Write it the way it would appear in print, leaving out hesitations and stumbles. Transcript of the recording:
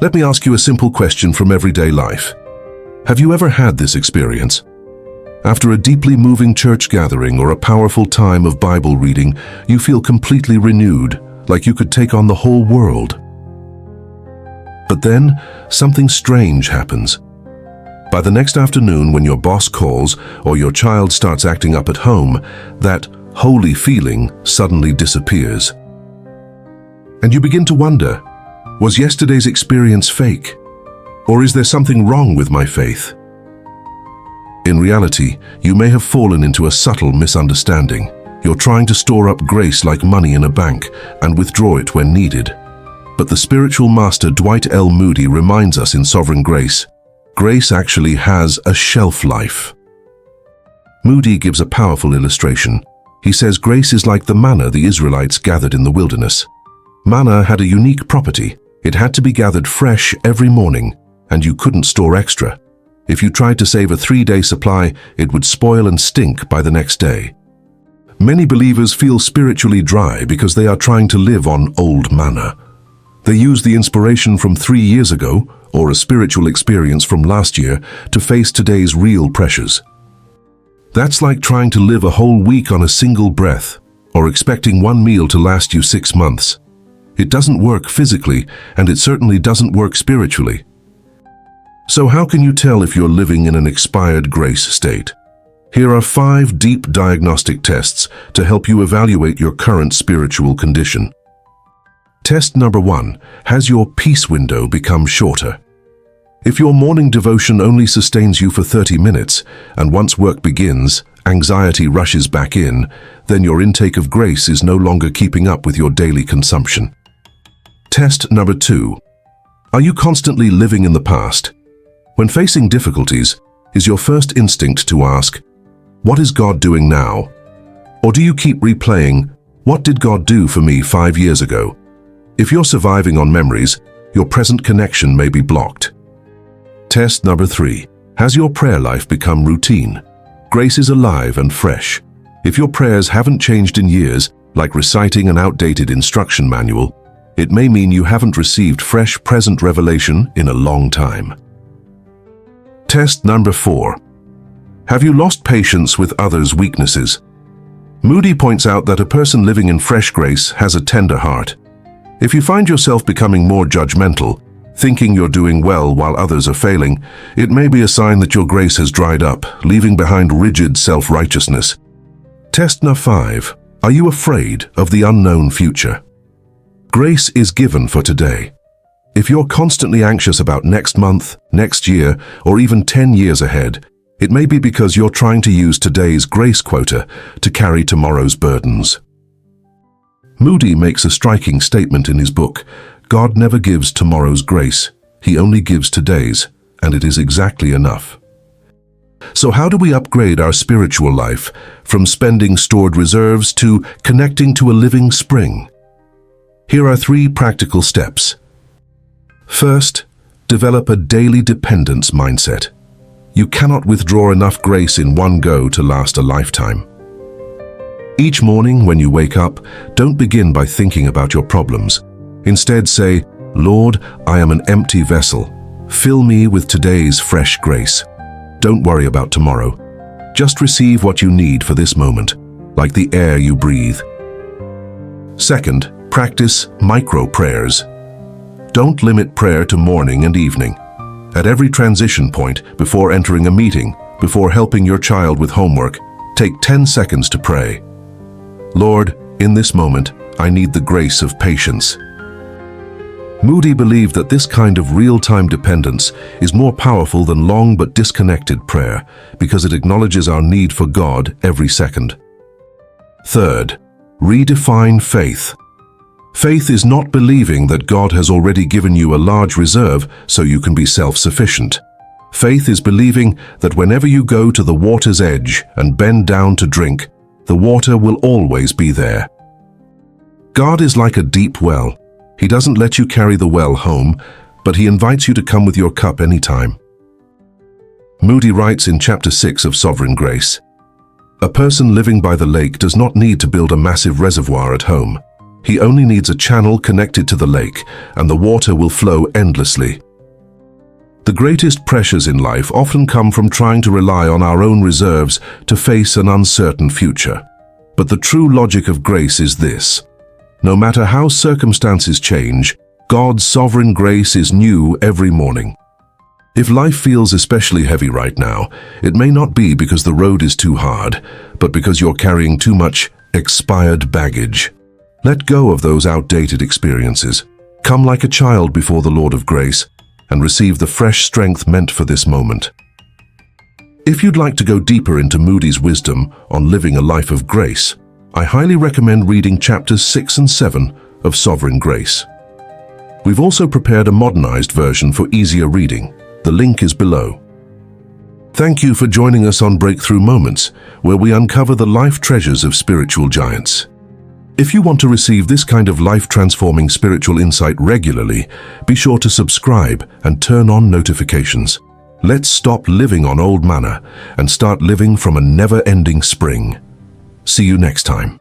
Let me ask you a simple question from everyday life. Have you ever had this experience? After a deeply moving church gathering or a powerful time of Bible reading, you feel completely renewed, like you could take on the whole world. But then, something strange happens. By the next afternoon, when your boss calls or your child starts acting up at home, that holy feeling suddenly disappears. And you begin to wonder, was yesterday's experience fake? Or is there something wrong with my faith? In reality, you may have fallen into a subtle misunderstanding. You're trying to store up grace like money in a bank and withdraw it when needed. But the spiritual master Dwight L. Moody reminds us in Sovereign Grace, grace actually has a shelf life. Moody gives a powerful illustration. He says grace is like the manna the Israelites gathered in the wilderness. Manna had a unique property. It had to be gathered fresh every morning, and you couldn't store extra. If you tried to save a 3-day supply, it would spoil and stink by the next day. Many believers feel spiritually dry because they are trying to live on old manna. They use the inspiration from 3 years ago, or a spiritual experience from last year, to face today's real pressures. That's like trying to live a whole week on a single breath, or expecting one meal to last you 6 months. It doesn't work physically, and it certainly doesn't work spiritually. So how can you tell if you're living in an expired grace state? Here are 5 deep diagnostic tests to help you evaluate your current spiritual condition. Test number 1. Has your peace window become shorter? If your morning devotion only sustains you for 30 minutes, and once work begins, anxiety rushes back in, then your intake of grace is no longer keeping up with your daily consumption. Test number 2. Are you constantly living in the past? When facing difficulties, is your first instinct to ask, what is God doing now? Or do you keep replaying, what did God do for me 5 years ago? If you're surviving on memories, your present connection may be blocked. Test number 3. Has your prayer life become routine? Grace is alive and fresh. If your prayers haven't changed in years, like reciting an outdated instruction manual, it may mean you haven't received fresh present revelation in a long time. Test number 4. Have you lost patience with others' weaknesses? Moody points out that a person living in fresh grace has a tender heart. If you find yourself becoming more judgmental, thinking you're doing well while others are failing, it may be a sign that your grace has dried up, leaving behind rigid self-righteousness. Test number 5. Are you afraid of the unknown future? Grace is given for today. If you're constantly anxious about next month, next year, or even 10 years ahead, it may be because you're trying to use today's grace quota to carry tomorrow's burdens. Moody makes a striking statement in his book, God never gives tomorrow's grace, He only gives today's, and it is exactly enough. So how do we upgrade our spiritual life from spending stored reserves to connecting to a living spring? Here are 3 practical steps. First, develop a daily dependence mindset. You cannot withdraw enough grace in one go to last a lifetime. Each morning when you wake up, don't begin by thinking about your problems. Instead say, Lord, I am an empty vessel. Fill me with today's fresh grace. Don't worry about tomorrow. Just receive what you need for this moment, like the air you breathe. Second, practice micro prayers. Don't limit prayer to morning and evening. At every transition point, before entering a meeting, before helping your child with homework, take 10 seconds to pray. Lord, in this moment, I need the grace of patience. Moody believed that this kind of real-time dependence is more powerful than long but disconnected prayer because it acknowledges our need for God every second. Third, redefine faith. Faith is not believing that God has already given you a large reserve so you can be self-sufficient. Faith is believing that whenever you go to the water's edge and bend down to drink, the water will always be there. God is like a deep well. He doesn't let you carry the well home, but He invites you to come with your cup anytime. Moody writes in chapter 6 of Sovereign Grace, a person living by the lake does not need to build a massive reservoir at home. He only needs a channel connected to the lake, and the water will flow endlessly. The greatest pressures in life often come from trying to rely on our own reserves to face an uncertain future. But the true logic of grace is this: no matter how circumstances change, God's sovereign grace is new every morning. If life feels especially heavy right now, it may not be because the road is too hard, but because you're carrying too much expired baggage. Let go of those outdated experiences. Come like a child before the Lord of grace and receive the fresh strength meant for this moment. If you'd like to go deeper into Moody's wisdom on living a life of grace, I highly recommend reading chapters 6 and 7 of Sovereign Grace. We've also prepared a modernized version for easier reading. The link is below. Thank you for joining us on Breakthrough Moments, where we uncover the life treasures of spiritual giants. If you want to receive this kind of life-transforming spiritual insight regularly, be sure to subscribe and turn on notifications. Let's stop living on old manna and start living from a never-ending spring. See you next time.